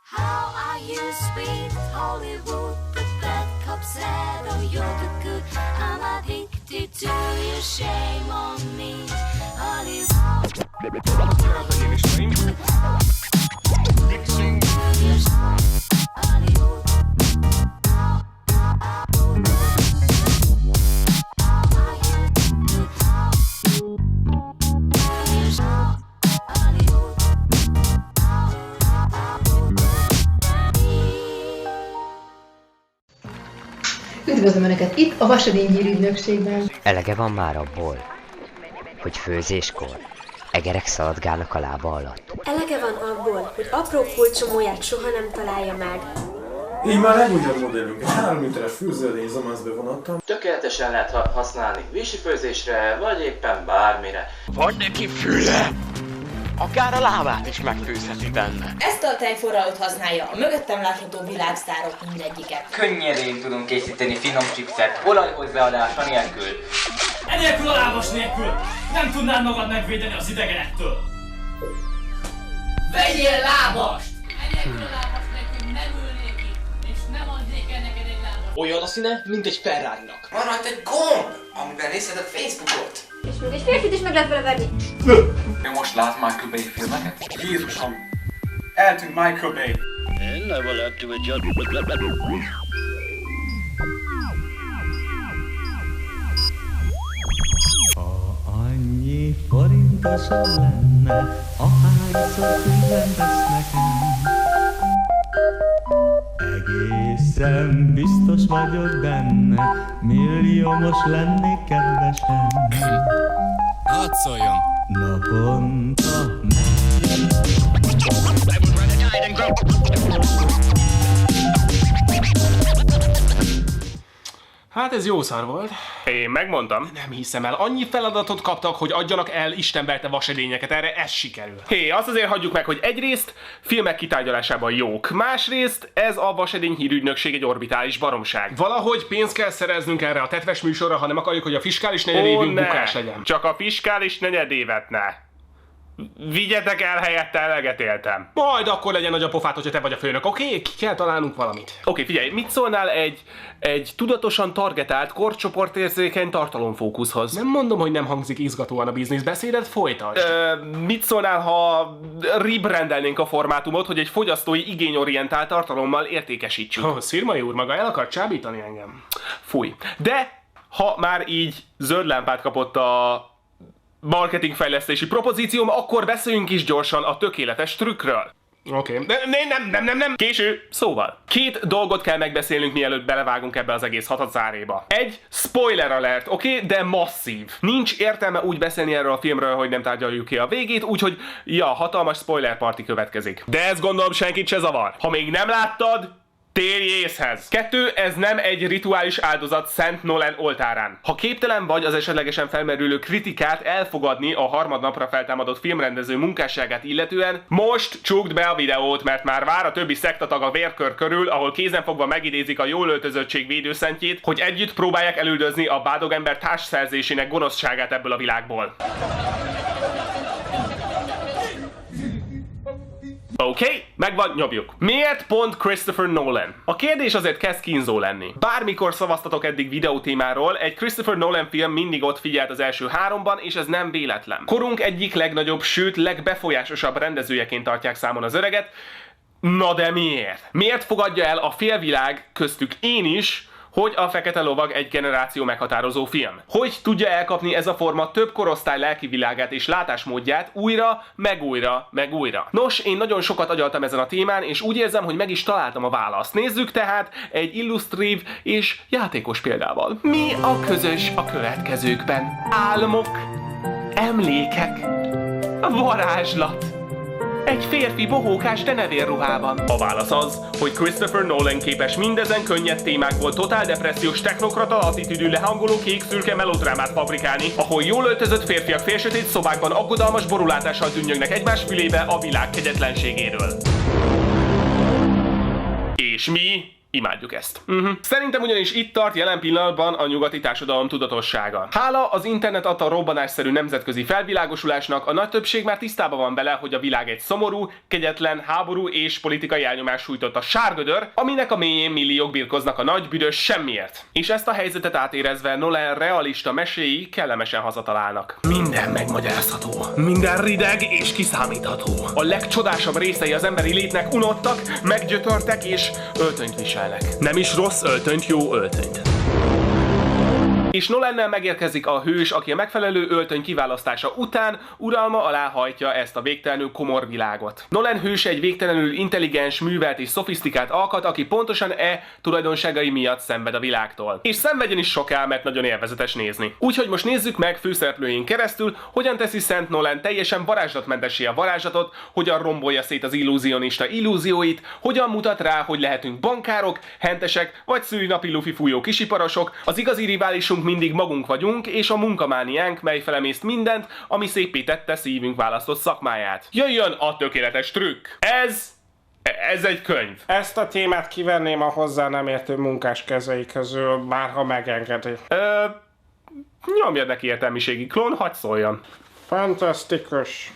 How are you, sweet Hollywood? Put that cup said, oh, you're the good. I'm addicted to you, shame on me. Hollywood. Üdvözlöm Önöket itt, a Vasadény hírügynökségben. Elege van már abból, hogy főzéskor egerek szaladgálnak a lába alatt. Elege van abból, hogy apró kulcsomóját soha nem találja meg. Így már legújabb modellünk, egy 3 literes főzőlény zomaszbe vonattam. Tökéletesen lehet használni vízi főzésre, vagy éppen bármire. Van neki füle! Akár a lábát is megfőzheti benne. Ezt a tejforralót használja a mögöttem látható világsztárok mindegyiket. Könnyedén tudunk készíteni finom chipset, olajhozzáadása nélkül. Enélkül a lábas nélkül nem tudnád magad megvédeni az idegenektől. Vegyél lábast! Enélkül a lábas nélkül nem ülnék itt, és nem adnék el neked egy lábast. Olyan a színe, mint egy Ferrari-nak. Van rajta egy gomb, amiben nézed a Facebookot. És még egy férfit is meg lehet vele verni. Ő most lát Michael Bay filmeket? Jézusom! Eltűnt Michael Bay! And I will have to adjust. Annyi forintosom lenne, ahányszor különbesz nekem. Egészen biztos vagyok benne, milliómos lennék kedvesem. Hadd szóljon! Naponta Hát ez jó szar volt. Én megmondtam. Nem hiszem el. Annyi feladatot kaptak, hogy adjanak el istenverte vasedényeket. Erre ez sikerül. Azt azért hagyjuk meg, hogy egyrészt filmek kitárgyalásában jók. Másrészt ez a Vasedény hírügynökség egy orbitális baromság. Valahogy pénzt kell szereznünk erre a tetves műsorra, ha nem akarjuk, hogy a fiskális negyedévünk bukás legyen. Csak a fiskális negyedévet ne. Vigyetek el helyette, eleget éltem. Majd akkor legyen nagy a pofát, hogyha te vagy a főnök, oké? Ki kell találnunk valamit. Oké, figyelj, mit szólnál egy tudatosan targetált, korcsoportérzékeny tartalomfókuszhoz? Nem mondom, hogy nem hangzik izgatóan a bizniszbeszédet, folytasd. Mit szólnál, ha rebrandelnénk a formátumot, hogy egy fogyasztói igényorientált tartalommal értékesítsük? Szirmai úr, maga el akar csábítani engem? Fúj. De ha már így zöld lámpát kapott a marketingfejlesztési propozícióm, akkor beszéljünk is gyorsan a tökéletes trükkről. Oké. Nem. Késő. Szóval, 2 dolgot kell megbeszélnünk, mielőtt belevágunk ebbe az egész hatacáréba. Egy spoiler alert, oké? De masszív. Nincs értelme úgy beszélni erről a filmről, hogy nem tárgyaljuk ki a végét, úgyhogy hatalmas spoiler party következik. De ezt gondolom senkit se zavar. Ha még nem láttad, térj észhez! 2. Ez nem egy rituális áldozat Szent Nolan oltárán. Ha képtelen vagy az esetlegesen felmerülő kritikát elfogadni a harmadnapra feltámadott filmrendező munkásságát illetően, most csukd be a videót, mert már vár a többi szektatag a vérkör körül, ahol kézenfogva megidézik a jól öltözöttség védőszentjét, hogy együtt próbálják elüldözni a bádogember társszerzésének gonoszságát ebből a világból. Oké, megvan, nyomjuk. Miért pont Christopher Nolan? A kérdés azért kezd kínzó lenni. Bármikor szavaztatok eddig videótémáról, egy Christopher Nolan film mindig ott figyelt az első 3-ban, és ez nem véletlen. Korunk egyik legnagyobb, sőt legbefolyásosabb rendezőjeként tartják számon az öreget. Na de miért? Miért fogadja el a félvilág, köztük én is, hogy a Fekete Lovag egy generáció meghatározó film? Hogy tudja elkapni ez a forma több korosztály lelkivilágát és látásmódját újra, meg újra, meg újra? Nos, én nagyon sokat agyaltam ezen a témán, és úgy érzem, hogy meg is találtam a választ. Nézzük tehát egy illusztrív és játékos példával. Mi a közös a következőkben? Álmok, emlékek, varázslat. Egy férfi bohókás denevérruhában. A válasz az, hogy Christopher Nolan képes mindezen könnyed témákból totál depressziós technokrata attitűdű lehangoló kék-szürke melodrámát fabrikálni, ahol jól öltözött férfiak félsötét szobákban aggodalmas borulátással dünnyögnek egymás fülébe a világ kegyetlenségéről. És mi Imádjuk ezt. Szerintem ugyanis itt tart jelen pillanatban a nyugati társadalom tudatossága. Hála az internet adta robbanásszerű nemzetközi felvilágosulásnak a nagy többség már tisztában van vele, hogy a világ egy szomorú, kegyetlen, háború és politikai elnyomás sújtott a sárgödör, aminek a mélyén milliók birkoznak a nagy büdös semmiért. És ezt a helyzetet átérezve Nolan realista meséi kellemesen hazatalálnak. Minden megmagyarázható, minden rideg és kiszámítható. A legcsodásabb részei az emberi létnek unottak, meggyötörtek és öltönyt viselnek. Nem is rossz öltönyt, jó öltönyt. És Nolannel megérkezik a hős, aki a megfelelő öltöny kiválasztása után uralma alá hajtja ezt a végtelenül komor világot. Nolan hőse egy végtelenül intelligens, művelt és szofisztikált alkat, aki pontosan tulajdonságai miatt szenved a világtól. És szenvedjen is soká, mert nagyon élvezetes nézni. Úgyhogy most nézzük meg főszereplőjén keresztül, hogyan teszi Szent Nolan teljesen varázslatmentessé a varázslatot, hogyan rombolja szét az illúzionista illúzióit, hogyan mutat rá, hogy lehetünk bankárok, hentesek vagy szülinapi lufi fújó kisiparosok, az igazi riválisunk mindig magunk vagyunk, és a munkamániánk, mely felemészt mindent, ami széppé tette szívünk választott szakmáját. Jöjjön a tökéletes trükk! Ez egy könyv. Ezt a témát kivenném a hozzá nem értő munkás kezei közül, bárha megengedi. Nyomjad neki értelmiségi klón, hadd szóljon. Fantasztikus.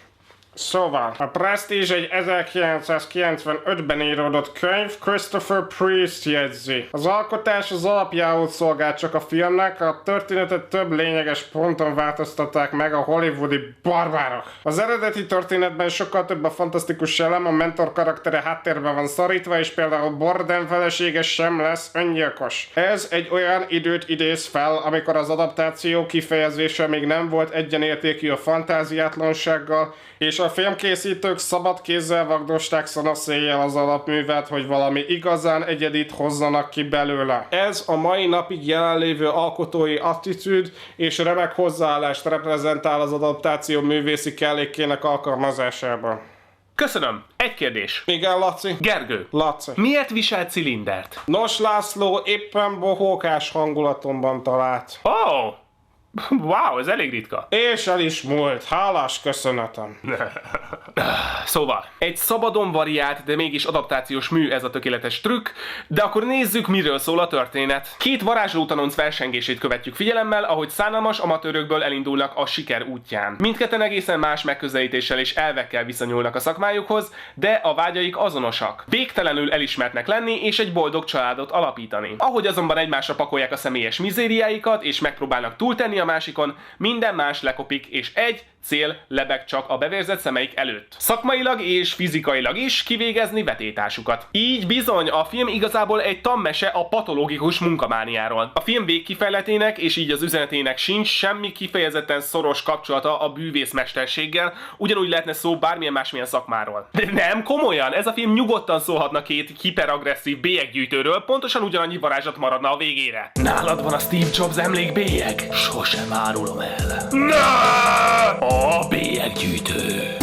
Szóval, a Prestige egy 1995-ben íródott könyv, Christopher Priest jegyzi. Az alkotás az alapjául szolgált csak a filmnek, a történetet több lényeges ponton változtatták meg a hollywoodi barbárok. Az eredeti történetben sokkal több a fantasztikus elem, a mentor karaktere háttérben van szorítva, és például Borden felesége sem lesz öngyilkos. Ez egy olyan időt idéz fel, amikor az adaptáció kifejezése még nem volt egyenértékű a fantáziátlansággal, és a filmkészítők szabad kézzel vagdosták szanaszéjjel az alapművet, hogy valami igazán egyedit hozzanak ki belőle. Ez a mai napig jelenlévő alkotói attitűd és remek hozzáállást reprezentál az adaptáció művészi kellékének alkalmazásában. Köszönöm. Egy kérdés. Igen, Laci? Gergő. Laci. Miért visel cilindert? Nos, László éppen bohókás hangulatomban talált. Oh! Wow, ez elég ritka. És el is múlt. Hálás köszönetem. Szóval, egy szabadon variált, de mégis adaptációs mű ez a tökéletes trükk, de akkor nézzük, miről szól a történet. Két varázslótanonc versengését követjük figyelemmel, ahogy szánalmas amatőrökből elindulnak a siker útján. Mindketten egészen más megközelítéssel és elvekkel viszonyulnak a szakmájukhoz, de a vágyaik azonosak. Végtelenül elismertnek lenni és egy boldog családot alapítani. Ahogy azonban egymásra pakolják a személyes mizériáikat és megpróbálnak túltenni a másikon, minden más lekopik, és egy cél lebeg csak a bevérzett szemeik előtt. Szakmailag és fizikailag is kivégezni vetétásukat. Így bizony, a film igazából egy tanmese a patológikus munkamániáról. A film végkifejletének és így az üzenetének sincs semmi kifejezetten szoros kapcsolata a bűvészmesterséggel, ugyanúgy lehetne szó bármilyen másmilyen szakmáról. De nem, komolyan, ez a film nyugodtan szólhatna két hiperagresszív bélyeggyűjtőről, pontosan ugyanannyi varázslat maradna a végére. Nálad van a Steve Jobs emlékbélyeg? Sosem árulom el. A bélyeggyűjtő.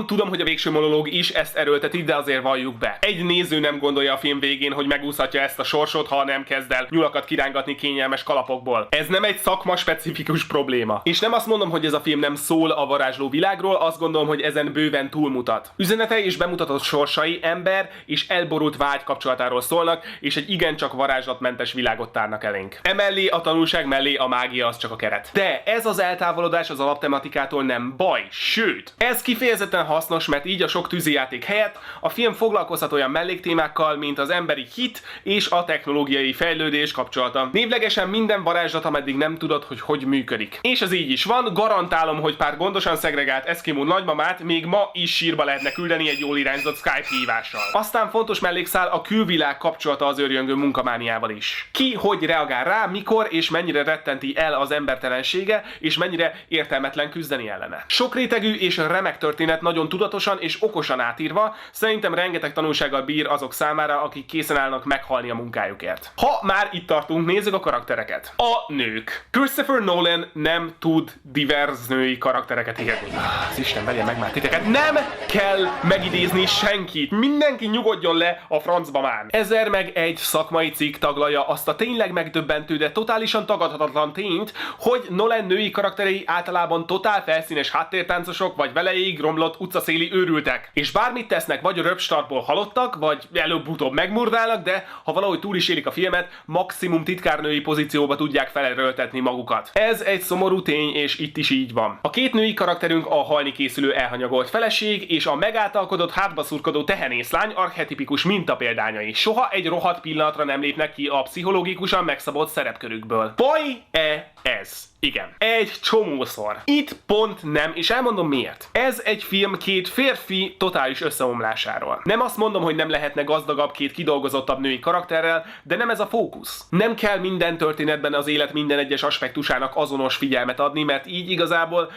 Tudom, hogy a végső monológ is ezt erőlteti, de azért valljuk be. Egy néző nem gondolja a film végén, hogy megúszhatja ezt a sorsot, ha nem kezd el nyulakat kirángatni kényelmes kalapokból. Ez nem egy szakma specifikus probléma. És nem azt mondom, hogy ez a film nem szól a varázsló világról, azt gondolom, hogy ezen bőven túlmutat. Üzenete és bemutatott sorsai ember és elborult vágy kapcsolatáról szólnak, és egy igencsak varázslatmentes világot tárnak elénk. Emellé a tanulság mellé a mágia az csak a keret. De ez az eltávolodás az alaptematikától nem baj, sőt, ez kifejezetten hasznos, mert így a sok tűzijáték helyett a film foglalkozhat olyan melléktémákkal, mint az emberi hit és a technológiai fejlődés kapcsolata. Névlegesen minden varázslat, ameddig nem tudod, hogy működik. És ez így is van, garantálom, hogy pár gondosan szegregált eszkimó nagymamát még ma is sírba lehetne küldeni egy jól irányzott Skype hívással. Aztán fontos mellékszál a külvilág kapcsolata az őrjöngő munkamániával is. Ki hogy reagál rá, mikor és mennyire rettenti el az embertelensége, és mennyire értelmetlen küzdeni ellene. Sokrétegű és remek történet, nagyon tudatosan és okosan átírva, szerintem rengeteg tanulsággal bír azok számára, akik készen állnak meghalni a munkájukért. Ha már itt tartunk, nézzük a karaktereket. A nők. Christopher Nolan nem tud divers női karaktereket írni. Az Isten vegye meg már titeket. Nem kell megidézni senkit. Mindenki nyugodjon le a francba már. 1001 szakmai cikk taglalja azt a tényleg megdöbbentő, de totálisan tagadhatatlan tényt, hogy Nolan női karakterei általában totál felszínes háttértáncosok vagy veleig romlott utcaszéli őrültek. És bármit tesznek, vagy a röpstartból halottak, vagy előbb-utóbb megmurdálnak, de ha valahogy túl is élik a filmet, maximum titkárnői pozícióba tudják felerőltetni magukat. Ez egy szomorú tény, és itt is így van. A két női karakterünk a halni készülő elhanyagolt feleség, és a megáltalkodott hátba szurkodó tehenészlány archetipikus mintapéldányai. Soha egy rohadt pillanatra nem lépnek ki a pszichológikusan megszabott szerepkörükből. Baj-e ez? Igen. Egy csomószor. Itt pont nem, és elmondom miért. Ez egy film két férfi totális összeomlásáról. Nem azt mondom, hogy nem lehetne gazdagabb, két kidolgozottabb női karakterrel, de nem ez a fókusz. Nem kell minden történetben az élet minden egyes aspektusának azonos figyelmet adni, mert így igazából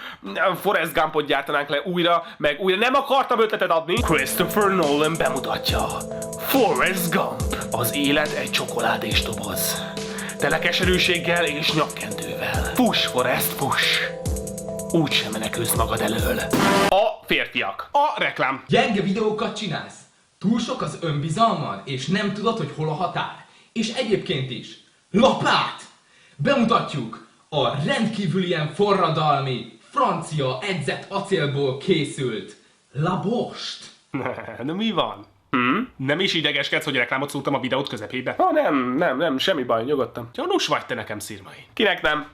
Forrest Gumpot gyártanánk le újra, meg újra nem akartam ötletet adni. Christopher Nolan bemutatja. Forrest Gump. Az élet egy csokoládés doboz. Tele keserűséggel és nyakkendővel. Fuss, Forrest, fuss! Úgy sem menekülsz magad elől. A férfiak. A reklám. Gyenge videókat csinálsz. Túl sok az önbizalmad, és nem tudod, hogy hol a határ. És egyébként is. Lapát! Bemutatjuk a rendkívülien forradalmi, francia edzett acélból készült Labost. De mi van? Nem is idegeskedsz, hogy reklámot szúrtam a videót közepébe? Nem, semmi baj, nyugodtan. Gyanús vagy te nekem, Szirmai. Kinek nem?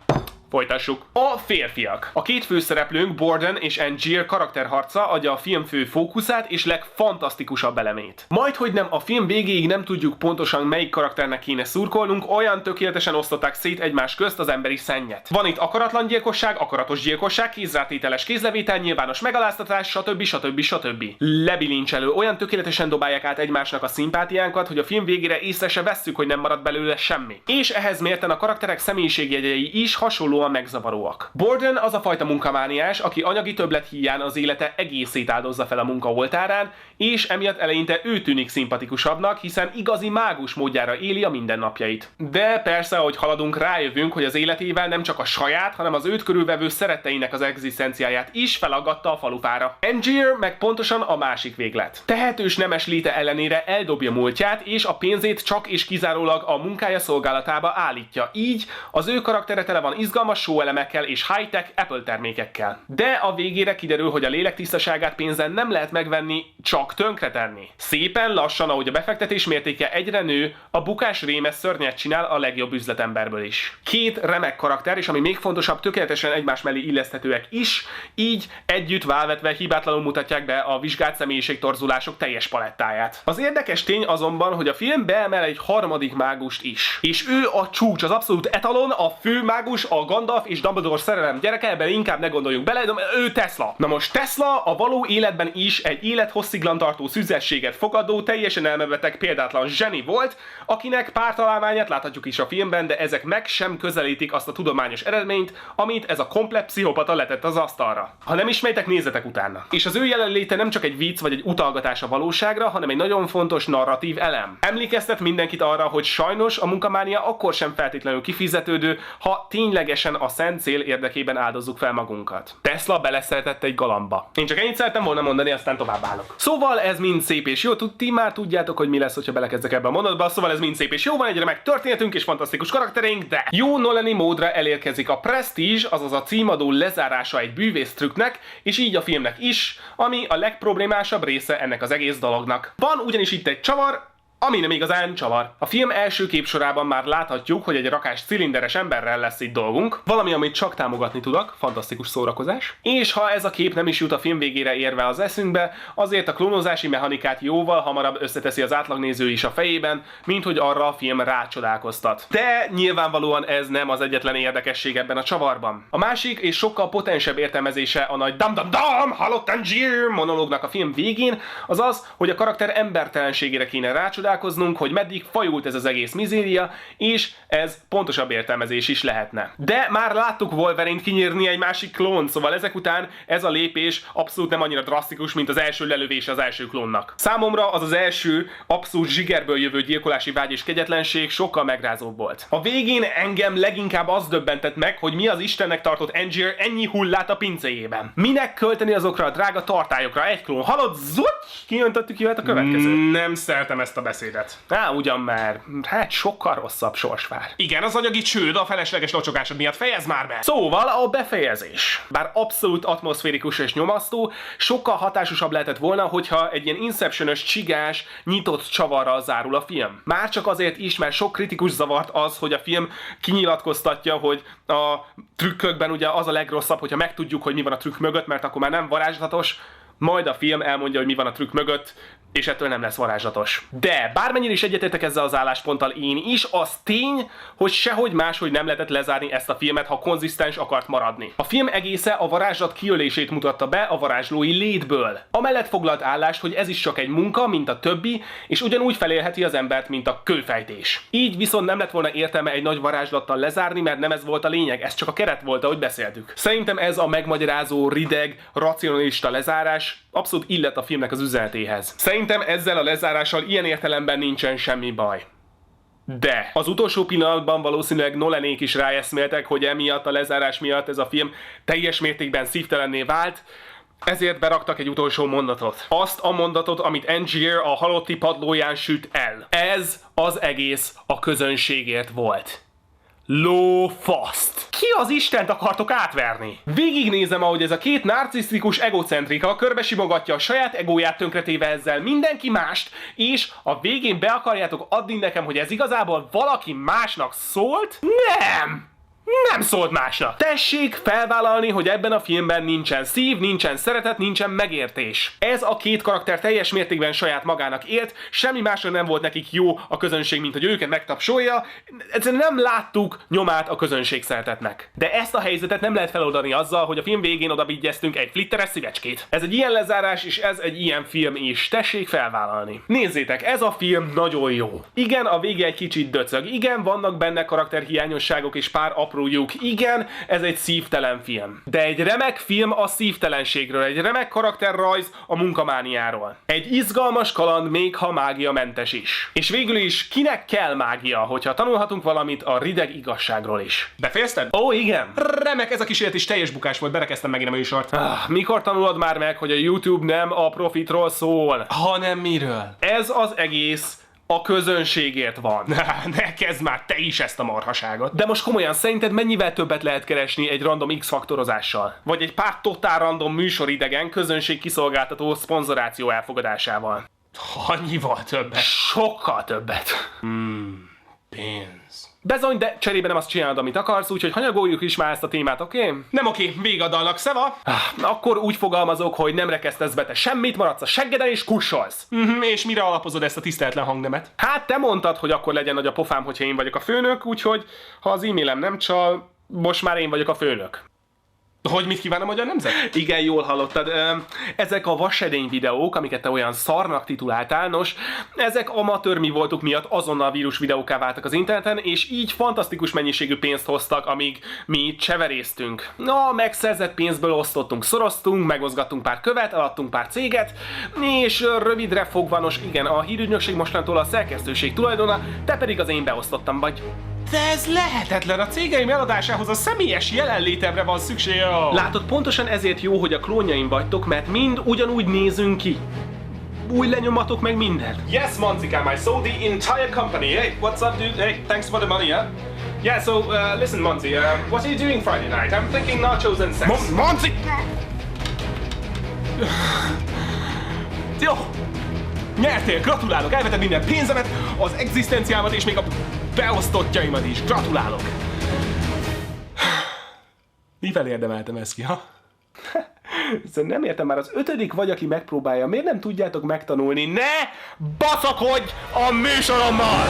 Folytassuk. A férfiak. A két főszereplőnk, Borden és Angier karakterharca adja a film fő fókuszát és legfantasztikusabb elemét. Majdhogy nem a film végéig nem tudjuk pontosan melyik karakternek kéne szurkolnunk, olyan tökéletesen osztották szét egymás közt az emberi szennyet. Van itt akaratlan gyilkosság, akaratos gyilkosság, kézrátételes kézlevétel, nyilvános megaláztatás, stb. Lebilincselő, olyan tökéletesen dobálják át egymásnak a szimpátiánkat, hogy a film végére észre se vesszük, hogy nem marad belőle semmi. És ehhez mérten a karakterek személyiségjegyei is hasonlóan megzavaróak. Borden az a fajta munkamániás, aki anyagi többlet híján az élete egészét áldozza fel a munka oltárán, és emiatt eleinte ő tűnik szimpatikusabbnak, hiszen igazi mágus módjára éli a mindennapjait. De persze, ahogy haladunk, rájövünk, hogy az életével nem csak a saját, hanem az őt körülvevő szeretteinek az egzisztenciáját is felaggatta a falufára. Angier meg pontosan a másik véglet. Tehetős nemes léte ellenére eldobja múltját, és a pénzét csak és kizárólag a munkája szolgálatába állítja. Így az ő karaktere tele van izgalmas show elemekkel és high-tech Apple termékekkel. De a végére kiderül, hogy a lélek tisztaságát pénzen nem lehet megvenni, csak tönkretenni. Szépen lassan, ahogy a befektetés mértéke egyre nő, a bukás réme szörnyet csinál a legjobb üzletemberből is. Két remek karakter, és ami még fontosabb, tökéletesen egymás mellé illeszthetőek is, így együtt válvetve hibátlanul mutatják be a vizsgált személyiségtorzulások teljes palettáját. Az érdekes tény azonban, hogy a film beemel egy harmadik mágust is. És ő a csúcs, az abszolút etalon, a fő mágus, a Gandalf és Dumbledore szerelem gyereke, ebben inkább ne gondoljunk bele, de ő Tesla. Na most Tesla a való életben is egy élethossziglan tartó szüzességet fogadó, teljesen elmebeteg példátlan zseni volt, akinek pár találmányát láthatjuk is a filmben, de ezek meg sem közelítik azt a tudományos eredményt, amit ez a komplett pszichopata letett az asztalra. Ha nem ismertek, nézzetek utána. És az ő jelenléte nem csak egy vicc vagy egy utalgatás a valóságra, hanem egy nagyon fontos narratív elem. Emlékeztet mindenkit arra, hogy sajnos a munkamánia akkor sem feltétlenül kifizetődő, ha ténylegesen a szent cél érdekében áldozzuk fel magunkat. Tesla beleszeretett egy galamba. Én csak ennyit szerettem volna mondani, aztán tovább állok. Szóval ez mind szép és jó, ti már tudjátok, hogy mi lesz, hogyha belekezdek ebbe a mondatba, szóval ez mind szép és jó, van egy remek történetünk és fantasztikus karaktereink, de jó Nolani módra elérkezik a Prestige, azaz a címadó lezárása egy bűvésztrükknek, és így a filmnek is, ami a legproblémásabb része ennek az egész dolognak. Van ugyanis itt egy csavar, ami nem igazán csavar. A film első képsorában már láthatjuk, hogy egy rakás cilinderes emberrel lesz itt dolgunk, valami, amit csak támogatni tudok, fantasztikus szórakozás. És ha ez a kép nem is jut a film végére érve az eszünkbe, azért a klónozási mechanikát jóval hamarabb összeteszi az átlagnéző is a fejében, mint hogy arra a film rácsodálkoztat. De nyilvánvalóan ez nem az egyetlen érdekesség ebben a csavarban. A másik és sokkal potensebb értelmezése a nagy dam-dam-dam, halott Angier monológnak a film végén, az az, hogy a karakter embertelenségére kéne rácsodálkoznunk, hogy meddig fajult ez az egész mizéria, és ez pontosabb értelmezés is lehetne. De már láttuk Wolverine kinyírni egy másik klón, szóval ezek után ez a lépés abszolút nem annyira drasztikus, mint az első lelövés az első klónnak. Számomra az első abszolút zsigerből jövő gyilkolási vágy és kegyetlenség sokkal megrázóbb volt. A végén engem leginkább az döbbentett meg, hogy mi az Istennek tartott Angier ennyi hullát a pincéjében. Minek költeni azokra a drága tartályokra? Egy klón halott, zuty, kijöntöttük jöhet a következő. Nem szeretem ezt a beszédet. párbeszédet. Ugyan már, hát sokkal rosszabb sors vár. Igen, az anyagi csőd a felesleges locsogásod miatt, fejezd már be! Szóval a befejezés. Bár abszolút atmoszférikus és nyomasztó, sokkal hatásosabb lehetett volna, hogyha egy ilyen Inception-ös csigás, nyitott csavarral zárul a film. Már csak azért is, mert sok kritikus zavart az, hogy a film kinyilatkoztatja, hogy a trükkökben ugye az a legrosszabb, hogyha megtudjuk, hogy mi van a trükk mögött, mert akkor már nem varázslatos, majd a film elmondja, hogy mi van a trükk mögött, és ettől nem lesz varázslatos. De bármennyire is egyetértek ezzel az állásponttal én is, az tény, hogy sehogy máshogy nem lehetett lezárni ezt a filmet, ha konzisztens akart maradni. A film egésze a varázslat kiölését mutatta be a varázslói létből. Amellett foglalt állást, hogy ez is csak egy munka, mint a többi, és ugyanúgy felélheti az embert, mint a kőfejtés. Így viszont nem lett volna értelme egy nagy varázslattal lezárni, mert nem ez volt a lényeg, ez csak a keret volt, ahogy beszéltük. Szerintem ez a megmagyarázó, rideg, racionalista lezárás abszolút illet a filmnek az üzenetéhez. Szerintem ezzel a lezárással ilyen értelemben nincsen semmi baj. De az utolsó pillanatban valószínűleg Nolanék is ráeszméltek, hogy emiatt a lezárás miatt ez a film teljes mértékben szívtelenné vált, ezért beraktak egy utolsó mondatot. Azt a mondatot, amit Angier a halotti padlóján süt el. Ez az egész a közönségért volt. Lófaszt! Ki az Istent akartok átverni? Végignézem, ahogy ez a két narcisztikus egocentrika körbesimogatja a saját egóját, tönkretéve ezzel mindenki mást, és a végén be akarjátok adni nekem, hogy ez igazából valaki másnak szólt? Nem! Nem szólt másnak. Tessék felvállalni, hogy ebben a filmben nincsen szív, nincsen szeretet, nincsen megértés. Ez a két karakter teljes mértékben saját magának élt, semmi másra nem volt nekik jó a közönség, mint hogy őket megtapsolja. Egyszerűen nem láttuk nyomát a közönség szeretetnek. De ezt a helyzetet nem lehet feloldani azzal, hogy a film végén odavigyeztünk egy flitteres szívecskét. Ez egy ilyen lezárás, és ez egy ilyen film is. Tessék felvállalni. Nézzétek, ez a film nagyon jó. Igen, a vége egy kicsit döcög. Igen, vannak benne karakterhiányosságok és pár apró lyuk. Igen, ez egy szívtelen film. De egy remek film a szívtelenségről, egy remek karakterrajz a munkamániáról. Egy izgalmas kaland, még ha mágiamentes is. És végül is, kinek kell mágia, hogyha tanulhatunk valamit a rideg igazságról is. Befejezted? Ó, igen. Remek, ez a kísérlet is teljes bukás volt, berekeztem megint a műsort. Mikor tanulod már meg, hogy a YouTube nem a profitról szól, hanem miről? Ez az egész a közönségért van. Ne kezd már te is ezt a marhaságot. De most komolyan, szerinted mennyivel többet lehet keresni egy random X-faktorozással? Vagy egy pár totál random műsoridegen közönség kiszolgáltató szponzoráció elfogadásával? Annyival többet. Sokkal többet. Pénz. Bezony, de cserébe nem azt csinálod, amit akarsz, úgyhogy hanyagoljuk is már ezt a témát, oké? Nem oké, vége a dalnak, szeva? Akkor úgy fogalmazok, hogy nem rekesztesz be te semmit, maradsz a seggeden és kussolsz. És mire alapozod ezt a tiszteletlen hangnemet? Hát te mondtad, hogy akkor legyen nagy a pofám, hogyha én vagyok a főnök, úgyhogy ha az e-mailem nem csal, most már én vagyok a főnök. Hogy mit kíván a magyar nemzet? Igen, jól hallottad. Ezek a vasedény videók, amiket te olyan szarnak tituláltál, nos, ezek amatőr mi voltuk miatt azonnal vírus videóká váltak az interneten, és így fantasztikus mennyiségű pénzt hoztak, amíg mi cseveréztünk. A megszerzett pénzből osztottunk, szoroztunk, megmozgattunk pár követ, eladtunk pár céget, és rövidre fogva, nos igen, a hírügynökség mostantól a szerkesztőség tulajdona, te pedig az én beosztottam vagy. De ez lehetetlen, a cégeim eladásához a személyes jelenlétemre van szükség. Látod, pontosan ezért jó, hogy a klónjaim vagytok, mert mind ugyanúgy nézünk ki. Új lenyomatok meg minden. Yes, Monzikám, I saw the entire company. Hey, what's up, dude? Hey, thanks for the money, yeah? Yeah, so, listen, Monzi, what are you doing Friday night? I'm thinking nachos and sex. Monzi! Jó! Nyertél, gratulálok, elveted minden pénzemet, az egzisztenciámat és még a beosztottjaimat is. Gratulálok! Mivel érdemeltem ezt ki, ha? Nem értem, már az 5. vagy, aki megpróbálja. Miért nem tudjátok megtanulni? Ne baszakodj a műsorommal!